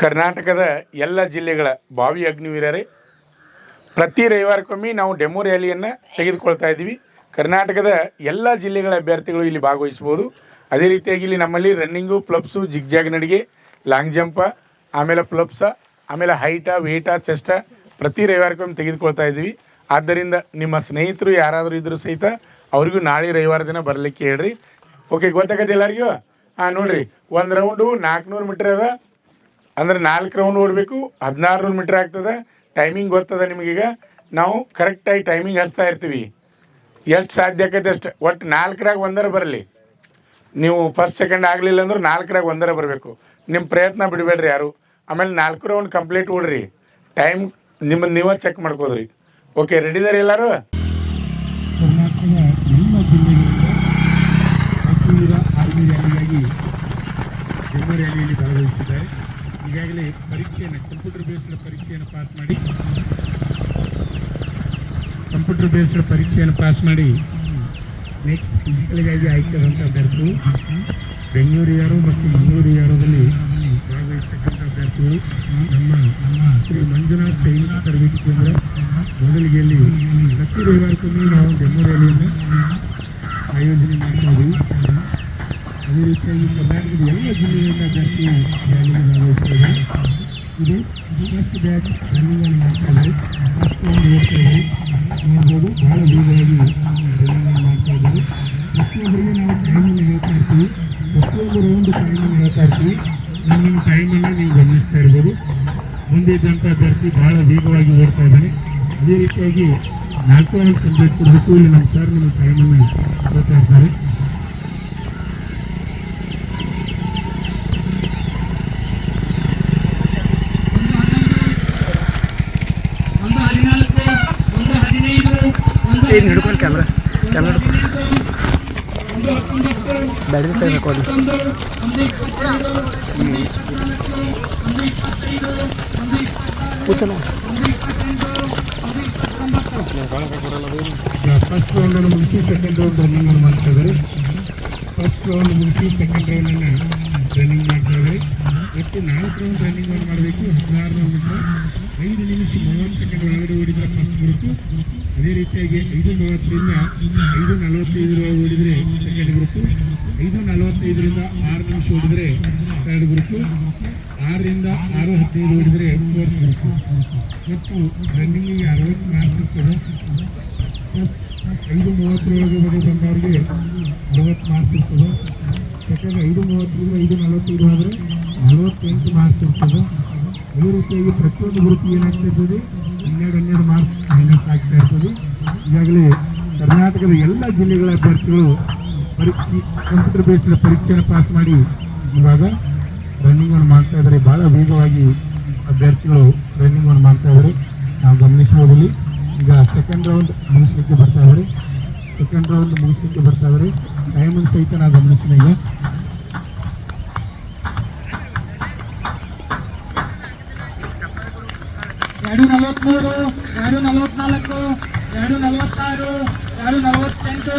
ಕರ್ನಾಟಕದ ಎಲ್ಲ ಜಿಲ್ಲೆಗಳ ಭಾವಿ ಅಗ್ನಿವೀರರೇ, ಪ್ರತಿ ರವಿವಾರಕ್ಕೊಮ್ಮೆ ನಾವು ಡೆಮೋ ರ್ಯಾಲಿಯನ್ನು ತೆಗೆದುಕೊಳ್ತಾ ಇದ್ದೀವಿ. ಕರ್ನಾಟಕದ ಎಲ್ಲ ಜಿಲ್ಲೆಗಳ ಅಭ್ಯರ್ಥಿಗಳು ಇಲ್ಲಿ ಭಾಗವಹಿಸ್ಬೋದು. ಅದೇ ರೀತಿಯಾಗಿ ಇಲ್ಲಿ ನಮ್ಮಲ್ಲಿ ರನ್ನಿಂಗು, ಪ್ಲಪ್ಸು, ಜಿಗ್ಜಾಗ್ ನಡಿಗೆ, ಲಾಂಗ್ ಜಂಪ, ಆಮೇಲೆ ಪ್ಲಪ್ಸ, ಆಮೇಲೆ ಹೈಟ, ವೇಟ, ಚೆಸ್ಟ ಪ್ರತಿ ರವಿವಾರಕ್ಕೊಮ್ಮೆ ತೆಗೆದುಕೊಳ್ತಾ ಇದ್ದೀವಿ. ಆದ್ದರಿಂದ ನಿಮ್ಮ ಸ್ನೇಹಿತರು ಯಾರಾದರೂ ಇದ್ದರೂ ಸಹಿತ ಅವ್ರಿಗೂ ನಾಳೆ ರವಿವಾರ ದಿನ ಬರಲಿಕ್ಕೆ ಹೇಳ್ರಿ. ಓಕೆ, ಗೊತ್ತಾಗತ್ತೆ ಎಲ್ಲರಿಗೂ? ನೋಡಿರಿ, ಒಂದು ರೌಂಡು 400 ಮೀಟ್ರ್ ಅದ, ಅಂದ್ರೆ 4 ರೌಂಡ್ ಓಡಬೇಕು, 1600 ಮೀಟ್ರ್ ಆಗ್ತದೆ. ಟೈಮಿಂಗ್ ಗೊತ್ತದ ನಿಮಗೀಗ. ನಾವು ಕರೆಕ್ಟಾಗಿ ಟೈಮಿಂಗ್ ಹಚ್ತಾ ಇರ್ತೀವಿ. ಎಷ್ಟು ಸಾಧ್ಯ ಆಕೈತೆ ಅಷ್ಟು, ಒಟ್ಟು 4ರಾಗ 1 ಬರಲಿ. ನೀವು ಫಸ್ಟ್ ಸೆಕೆಂಡ್ ಆಗಲಿಲ್ಲ ಅಂದ್ರೆ 4ರಾಗ 1 ಬರಬೇಕು. ನಿಮ್ಮ ಪ್ರಯತ್ನ ಬಿಡಬೇಡ್ರಿ ಯಾರು. ಆಮೇಲೆ 4 ರೌಂಡ್ ಕಂಪ್ಲೀಟ್ ಓಡ್ರಿ. ಟೈಮ್ ನಿಮ್ಮನ್ನು ನೀವೇ ಚೆಕ್ ಮಾಡ್ಕೋದ್ರಿ. ಓಕೆ, ರೆಡಿದಾರೆ ಎಲ್ಲರೂ? ಕರ್ನಾಟಕದ ಎಲ್ಲ ಜಿಲ್ಲೆಗಳಿಂದ ಆರ್ಮಿ ರ್ಯಾಲಿಯಾಗಿ ಡೆಮೋ ರ್ಯಾಲಿಯಲ್ಲಿ ಭಾಗವಹಿಸಿದ್ದಾರೆ. ಈಗಾಗಲೇ ಪರೀಕ್ಷೆಯನ್ನು ಕಂಪ್ಯೂಟರ್ ಬೇಸ್ಡ್ ಪರೀಕ್ಷೆಯನ್ನು ಪಾಸ್ ಮಾಡಿ ನೆಕ್ಸ್ಟ್ ಫಿಸಿಕಲ್ಗಾಗಿ ಆಯ್ಕೆಯಾದಂಥ ಅಭ್ಯರ್ಥಿಗಳು ಬೆಂಗಳೂರು ಮತ್ತು ಮಂಗಳೂರು ಭಾಗವಹಿಸ್ತಕ್ಕಂಥ ಅಭ್ಯರ್ಥಿಗಳು ನಮ್ಮ ಶ್ರೀ ಮಂಜುನಾಥ್ ಸೈನಿಕ ತರಬೇತಿ ಕೇಂದ್ರ ಮೊದಲಿಗೆಯಲ್ಲಿ ಪ್ರತಿ ರವಿವಾರಕ್ಕೊಮ್ಮೆ ನಾವು ಡೆಮೋ ರ್ಯಾಲಿಯನ್ನು ಆಯೋಜನೆ ಮಾಡ್ತಾ ಇದ್ದೀವಿ. ಅದೇ ರೀತಿಯಾಗಿ ಕರ್ನಾಟಕದ ಎಲ್ಲ ಜಿಲ್ಲೆಯಿಂದ ಅಭ್ಯರ್ಥಿಗಳು ರ್ಯಾಲಿಗೆ ಭಾಗವಹಿಸ್ತಾ ಇದು ಫಸ್ಟ್ ಬ್ಯಾಚ್ ರನ್ನಿಂಗನ್ನು ಮಾಡ್ತಾ ಇದ್ದಾರೆ. ಫಸ್ಟ್ ರೌಂಡ್ ಓಡ್ತಾ ಇದ್ದಾರೆ. ನೋಡ್ಬೋದು, ಭಾಳ ವೇಗವಾಗಿ ರನ್ನಿಂಗನ್ನು ಮಾಡ್ತಾ ಇದ್ದಾರೆ. ಪ್ರತಿಯೊಬ್ಬರಿಗೆ ನಾವು ಟೈಮನ್ನು ಹೇಳ್ತಾ ಇರ್ತೀವಿ. ಪ್ರತಿಯೊಂದು ರೌಂಡ್ ಟೈಮನ್ನು ಹೇಳ್ತಾ ಇರ್ತೀವಿ. ನಮ್ಮ ಟೈಮನ್ನು ನೀವು ಗಮನಿಸ್ತಾ ಇರ್ಬೋದು. ಮುಂದೆ ಇದ್ದಂಥ ಅಭ್ಯರ್ಥಿ ಭಾಳ ವೇಗವಾಗಿ ಓಡ್ತಾ ಇದ್ದಾನೆ. ಅದೇ ರೀತಿಯಾಗಿ 4 ರೌಂಡ್ ಕಂಪ್ಲೀಟ್ ಕೊಡಬೇಕು. ಇಲ್ಲಿ ನಮ್ಮ ಸರ್ ನಿಮ್ಮ ಟೈಮನ್ನು ಹೇಳ್ತಾ ಇರ್ತಾರೆ. ಹಿಡ್ಕೊಂಡು ಕ್ಯಾಮ್ರಾ ಬ್ಯಾಟ್ರಿ ತೆಗೆದುಕೊಳ್ಳಿ. ಫಸ್ಟ್ ರೌಂಡನ್ನು ಮುಗಿಸಿ ಸೆಕೆಂಡ್ ರೌಂಡ್ ರನ್ನಿಂಗ್ ಮಾಡ್ತಾ ಇದ್ದಾರೆ. ಫಸ್ಟ್ ರೌಂಡ್ ಮುಗಿಸಿ ಸೆಕೆಂಡ್ ರೌಂಡನ್ನು ರನ್ನಿಂಗ್ ಮಾಡ್ತಾ ಇದ್ದಾರೆ. ಒಟ್ಟು 4 ರೌಂಡ್ ರನ್ನಿಂಗ್ ಮಾಡಬೇಕು. 16 ಮೀಟರ್ 5 ನಿಮಿಷ 30 ಸೆಕೆಂಡ್ ಒಳಗಡೆ ಓಡಿದರೆ ಫಸ್ಟ್ ಗ್ರೂಪು. ಅದೇ ರೀತಿಯಾಗಿ 5:30ರಿಂದ 5:45 ಓಡಿದರೆ ಸೆಕೆಂಡ್ ಗ್ರೂಪು. 5:45ರಿಂದ 6 ನಿಮಿಷ ಓಡಿದರೆ ಥರ್ಡ್ ಗ್ರೂಪು. 6ರಿಂದ 6:15 ಓಡಿದರೆ ಫೋರ್ತ್ ಗ್ರೂಪು. ಮತ್ತು ರನ್ನಿಂಗಿಗೆ 60 ಮಾರ್ಕ್ಸ್ ಇರ್ತದೆ. ಫಸ್ಟ್ 5:30 ಬಂದವರಿಗೆ 60 ಮಾರ್ಕ್ಸ್ ಇರ್ತದೆ. ಸೆಕೆಂಡ್ 5:30ರಿಂದ 5:45 ಆದರೆ 48 ಮಾರ್ಕ್ಸ್ ಇರ್ತದೆ. ಅದೇ ರೀತಿಯಾಗಿ ಪ್ರತಿಯೊಂದು ಗ್ರೂಪ್ ಏನಾಗ್ತಾ ಇರ್ತದೆ, 12 ಮಾರ್ಕ್ಸ್ ಮೈನಸ್ ಆಗ್ತಾ ಇರ್ತದೆ. ಈಗಾಗಲೇ ಕರ್ನಾಟಕದ ಎಲ್ಲ ಜಿಲ್ಲೆಗಳ ಅಭ್ಯರ್ಥಿಗಳು ಕಂಪ್ಯೂಟರ್ ಬೇಸ್ಡ್ ಪರೀಕ್ಷೆಯನ್ನು ಪಾಸ್ ಮಾಡಿ ಇವಾಗ ರನ್ನಿಂಗನ್ನು ಮಾಡ್ತಾ ಇದ್ದಾರೆ. ಭಾಳ ವೇಗವಾಗಿ ಅಭ್ಯರ್ಥಿಗಳು ರನ್ನಿಂಗನ್ನು ಮಾಡ್ತಾ ಇದ್ದಾರೆ. ನಾವು ಗಮನಿಸಬಹುದಲ್ಲಿ ಈಗ ಸೆಕೆಂಡ್ ರೌಂಡ್ ಮುಗಿಸ್ಲಿಕ್ಕೆ ಬರ್ತಾ ಇದ್ದಾರೆ. ಟೈಮನ್ನು ಸಹಿತ ನಾವು ಗಮನಿಸಿದ ಈಗ 2:43, 2:44, 2:46, 2:48, 2:49, 2:51, 2:52,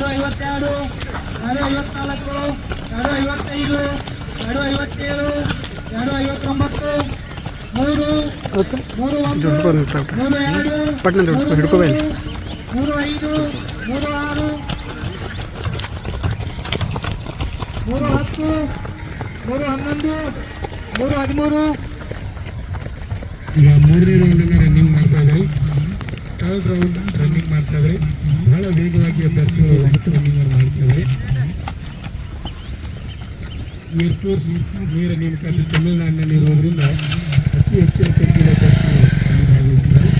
2:54, 2:55, 2:57, 2:59, 3, 3:1, 3:2, 3:5, 3:6, 3:10, 3:11, 3:13. ಈಗ 3ನೇ ರೌಂಡನ್ನು ರನ್ನಿಂಗ್ ಮಾಡ್ತಾ ಇದ್ದಾರೆ. ಥರ್ಡ್ ರೌಂಡ್ ರನ್ನಿಂಗ್ ಮಾಡ್ತಾ ಇದ್ದಾರೆ. ಬಹಳ ವೇಗವಾಗಿ ಅಭ್ಯರ್ಥಿಗಳು ರನ್ನಿಂಗ್ ಮಾಡ್ತಾ ಇದ್ದಾರೆ. ಏರ್ಫೋರ್ಸ್ ನೇರ ನೇಮಕಾತಿ ತಮಿಳುನಾಡಿನಲ್ಲಿರುವುದರಿಂದ ಅತಿ ಹೆಚ್ಚಿನ ಸಂಖ್ಯೆಯ ಅಭ್ಯರ್ಥಿಗಳು ಭಾಗವಹಿಸಿದ್ದಾರೆ.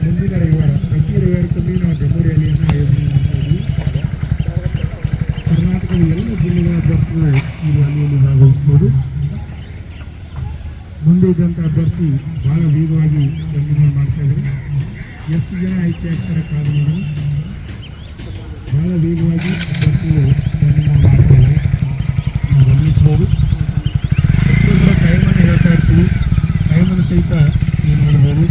ಮುಂದಿನ ರವಿವಾರ ಪ್ರತಿ ರವಿವಾರಕ್ಕೊಮ್ಮೆ ನಾವು ಡೆಮೋ ರ್ಯಾಲಿಯನ್ನು ಆಯೋಜನೆ ಮಾಡ್ತಾ ಇದ್ದೀವಿ. ಕರ್ನಾಟಕದ ಎಲ್ಲ ಜಿಲ್ಲೆಗಳ ಅಭ್ಯರ್ಥಿಗಳು ಈ ರ್ಯಾಲಿಯಲ್ಲಿ ಭಾಗವಹಿಸಬಹುದು. ಮುಂದೆ ಇದ್ದಂಥ ಅಭ್ಯರ್ಥಿ ಭಾಳ ವೇಗವಾಗಿ ರನ್ನಿಂಗ್ ಮಾಡ್ತಾ ಇದ್ದಾರೆ. ಎಷ್ಟು ಜನ ಆಯ್ಕೆ ಆಗ್ತಾರೆ ಕಾದು ನೋಡಿ. ಭಾಳ ವೇಗವಾಗಿ ಅಭ್ಯರ್ಥಿಗಳು ರನ್ನಿಂಗ್ ಮಾಡ್ತಾ ಇದ್ದಾರೆ. ನಾವು ಗಮನಿಸ್ಬೋದು. ಪ್ರತಿಯೊಬ್ಬರ ಟೈಮನ್ನು ಹೇಳ್ತಾ ಇರ್ತೀವಿ. ಟೈಮನ್ನು ಸಹಿತ ನೀವು ನೋಡ್ಬೋದು.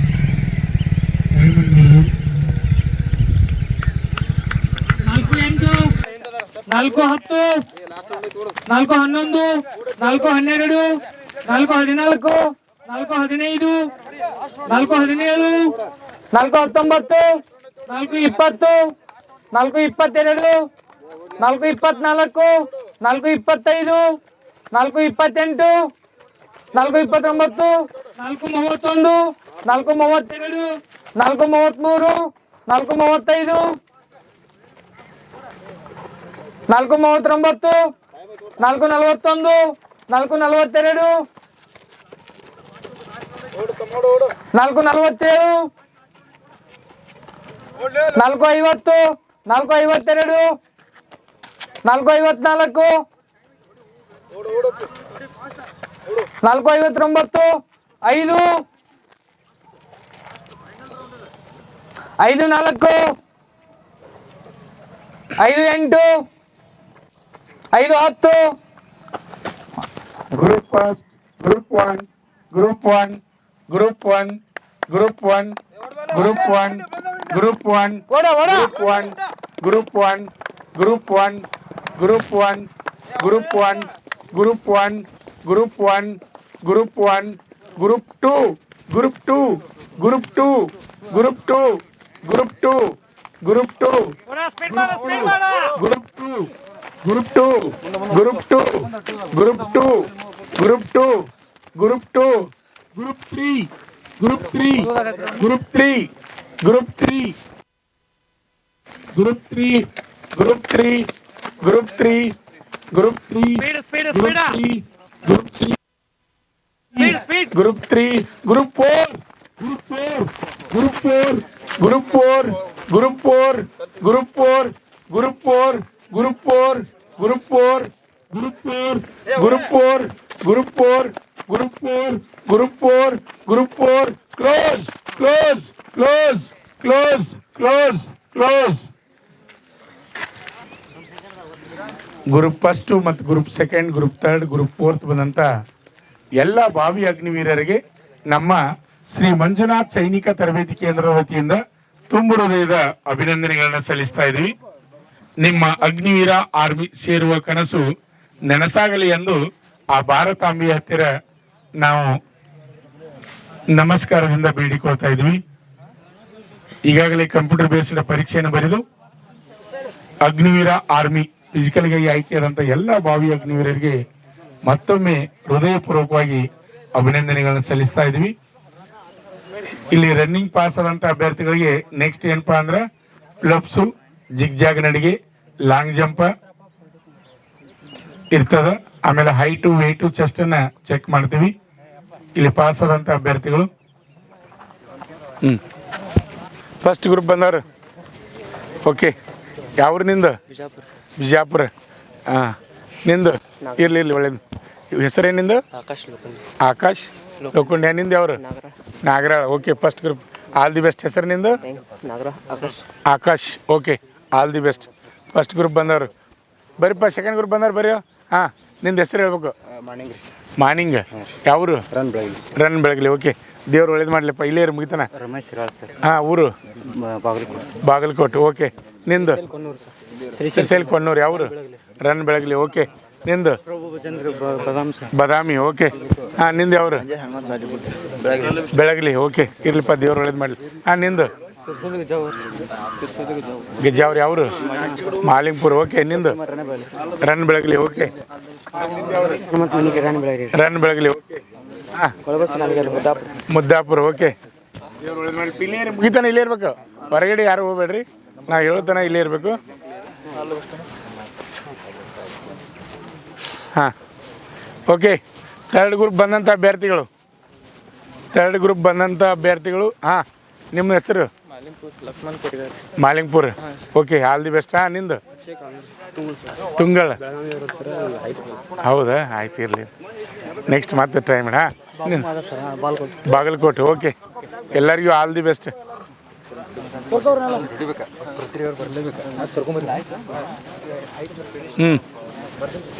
4:10, 4:10, ನಾಲ್ಕು 11, 4 12, 4 14, 4 15, 4 17, 4 19, 4 20, 4 22, 4 24, 4 25, 4 28, 4 29, 4 31, 4 32, 4 33, 4 35, 4 39, 4 41, 4 42, 4 47, 4 50, 4 52, 4 54, 4 59, 5, 5 4, 5 8, 5 10, Group first, Group 1, Group 1, Group 1, Group 1, Group 1, Group 1, ಓಡ ಓಡ Group 1, Group 1, Group 1, Group 1, Group 1, Group 1, Group 1, Group 1, Group 2, Group 2, Group 2, Group 2, Group 2, Group 2, Group 2, Group 2, Group 2, Group 2, Group 2, Group 2, Group 3, Group 3, Group 3, Group 3, Group 3, Group 3, Group 3, Group 3, speed Group 3, Group 3, Group 3, Group 4, Group 4, Group 4, Group 4, Group 4, Group 4, Group 4, Group 4, Group 4, Group 4, Group 4, Group 4, Group 4, Group 4, Group 4, close, close, close, close, close, close. Group first ಮತ್ತು group second, group third, group fourth ಬಂದಂಥ ಎಲ್ಲ ಭಾವಿ ಅಗ್ನಿವೀರರಿಗೆ ನಮ್ಮ ಶ್ರೀ ಮಂಜುನಾಥ್ ಸೈನಿಕ ತರಬೇತಿ ಕೇಂದ್ರದ ವತಿಯಿಂದ ತುಂಬು ಹೃದಯದ ಅಭಿನಂದನೆಗಳನ್ನ ಸಲ್ಲಿಸ್ತಾ ಇದ್ದೀವಿ. ನಿಮ್ಮ ಅಗ್ನಿವೀರ ಆರ್ಮಿ ಸೇರುವ ಕನಸು ನನಸಾಗಲಿ ಎಂದು ಆ ಭಾರತಾಂಬೆಯ ಹತ್ತಿರ ನಾವು ನಮಸ್ಕಾರದಿಂದ ಬೇಡಿಕೊಳ್ತಾ ಇದ್ವಿ. ಈಗಾಗಲೇ ಕಂಪ್ಯೂಟರ್ ಬೇಸ್ಡ್ ಪರೀಕ್ಷೆಯನ್ನು ಬರೆದು ಅಗ್ನಿವೀರ ಆರ್ಮಿ ಫಿಸಿಕಲ್ಗಾಗಿ ಆಯ್ಕೆಯಾದಂಥ ಎಲ್ಲ ಭಾವಿ ಅಗ್ನಿವೀರರಿಗೆ ಮತ್ತೊಮ್ಮೆ ಹೃದಯಪೂರ್ವಕವಾಗಿ ಅಭಿನಂದನೆಗಳನ್ನು ಸಲ್ಲಿಸ್ತಾ ಇದ್ವಿ. ಇಲ್ಲಿ ರನ್ನಿಂಗ್ ಪಾಸ್ ಆದಂಥ ಅಭ್ಯರ್ಥಿಗಳಿಗೆ ನೆಕ್ಸ್ಟ್ ಏನಪ್ಪಾ ಅಂದ್ರೆ ಫ್ಲಪ್ಸು, ಜಿಗ್ಜಾಗ್ ನಡಿಗೆ, ಲಾಂಗ್ ಜಂಪ್ ಇರ್ತದ. ಆಮೇಲೆ ಹೈಟು ವೇಟು ಚೆಸ್ಟ್ ಅನ್ನ ಚೆಕ್ ಮಾಡ್ತೀವಿ. ಇಲ್ಲಿ ಪಾಸ್ ಆದಂಥ ಅಭ್ಯರ್ಥಿಗಳು ಫಸ್ಟ್ ಗ್ರೂಪ್ ಬಂದವರು. ಓಕೆ, ಯಾವ್ರಿನಿಂದ? ಬಿಜಾಪುರ. ಹಾಂ, ನಿಂದು ಇರ್ಲಿ ಒಳ್ಳೇದು. ಹೆಸರೇನಿಂದ? ಆಕಾಶ್ ಲೋಕುಂಡ್ಯ. ನಿಂದ ಯಾವ್ರು? Nagarala. Okay, first group. All the best. ಹೆಸರಿನಿಂದ? Akash. Okay, all the best. First group ಬಂದವರು ಬರೀಪ್ಪ. ಸೆಕೆಂಡ್ ಗ್ರೂಪ್ ಬಂದವ್ರು ಬರೀ. ಹಾಂ, ನಿಂದು ಹೆಸರು ಹೇಳ್ಬೇಕು. ಮಾರ್ನಿಂಗ್. ಯಾವರು? ರನ್ ಬೆಳಗ್ಲಿ. ಓಕೆ, ದೇವ್ರು ಒಳ್ಳೇದು ಮಾಡಲಿಪ್ಪ. ಇಲ್ಲೇ ಮುಗಿತಾನ. ರಮೇಶ್ ಸರ್. ಹಾಂ, ಊರು? ಬಾಗಲಕೋಟೆ. ಓಕೆ, ನಿಂದು? ಶ್ರೀಶೈಲ್ ಕೊಣ್ಣೂರು. ಯಾವರು? ರನ್ ಬೆಳಗ್ಲಿ. ಓಕೆ, ನಿಂದು? ಬದಾಮಿ. ಓಕೆ, ಹಾಂ, ನಿಂದು ಯಾವರು? ಬೆಳಗ್ಲಿ. ಓಕೆ, ಇರ್ಲಿಪ್ಪ, ದೇವ್ರು ಒಳ್ಳೇದು ಮಾಡಲಿ. ಹಾಂ, ನಿಂದು? ಗೆಜ್ಜಾವ್ರು. ಯಾವರು? ಮಾಲಿಂಗ್ಪುರ. ಓಕೆ, ನಿಂದು? ರನ್ ಬೆಳಗ್ಲಿ. Okay, run ಬೆಳಗ್ಲಿ. ಓಕೆ, ಹಾಂ, ಮುದ್ದಾಪುರ. ಓಕೆ, ಇಲ್ಲೇ ಮುಗಿತಾನೆ. ಇಲ್ಲೇ ಇರ್ಬೇಕು, ಹೊರಗಡೆ ಯಾರು ಹೋಗ್ಬೇಡ್ರಿ. ನಾವು ಹೇಳ್ತಾನೆ ಇಲ್ಲೇ ಇರಬೇಕು. ಹಾಂ, ಓಕೆ. ಥರ್ಡ್ ಗ್ರೂಪ್ ಬಂದಂಥ ಅಭ್ಯರ್ಥಿಗಳು. ಹಾಂ, ನಿಮ್ಮ ಹೆಸರು? Malingpur. Okay, all the best. ಹಾಂ, ನಿಂದು? ತುಂಗಳ. ಹೌದಾ? ಆಯ್ತು, ಇರಲಿ. ನೆಕ್ಸ್ಟ್ ಮತ್ತೆ ಟ್ರೈ ಮಾಡಿ. ಹಾಂ, ನಿಂದು? ಬಾಗಲಕೋಟೆ. ಓಕೆ, ಎಲ್ಲರಿಗೂ all the best.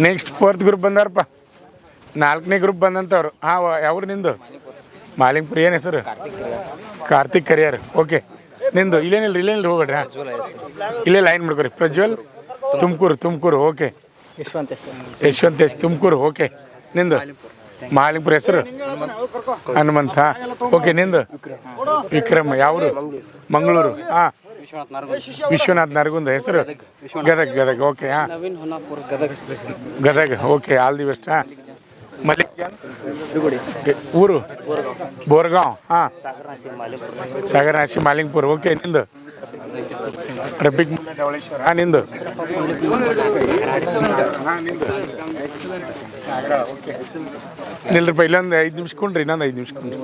Next fourth group ಬಂದಾರಪ್ಪ. 4ನೇ ಗ್ರೂಪ್ ಬಂದಂಥವ್ರು. ಹಾಂ, ಯಾವ್ರು ನಿಂದು? ಮಾಲಿಂಗ್ಪುರ. ಏನು ಹೆಸರು? ಕಾರ್ತಿಕ್ ಕರಿಯರ್. ಓಕೆ, ನಿಂದು? ಇಲ್ಲೇನಿಲ್ಲ ಹೋಗ್ಬೇಡ್ರಿ. ಹಾಂ, ಇಲ್ಲೇ ಲೈನ್ ಮಾಡ್ಕೊರಿ. Prajwal Tumakuru. Okay, Yashavanth S Tumakuru. Okay, ನಿಂದು ಮಾಲಿಂಗ್ಪುರ. ಹೆಸರು ಹನುಮಂತ. ಓಕೆ, ನಿಂದು ವಿಕ್ರಮ್. ಯಾವರು? ಮಂಗಳೂರು. ಹಾಂ, ವಿಶ್ವನಾಥ್ ನರಗುಂದ. ಹೆಸರು ಗದಗ್. ಓಕೆ, ಹಾಂ, Gadag. Okay, all the best. ಹಾಂ, ಮಲ್ಲಿಕ್ ಊರು ಬೋರ್ಗಾಂವ್. ಹಾಂ, ಸಾಗರನಾಶಿ ಮಾಲಿಂಗ್ಪುರ್. ಓಕೆ, ನಿಂದು ರಫೀಕ್ ಢವಳೇಶ್ವರ. ಹಾಂ, ನಿಂದು ನಿಲ್ರಿಪ್ಪ, ಇಲ್ಲೊಂದು 5 ನಿಮಿಷ ಕೊಂಡ್ರಿ, ಇನ್ನೊಂದು 5 ನಿಮಿಷ ಕೊಂಡ್ರಿ.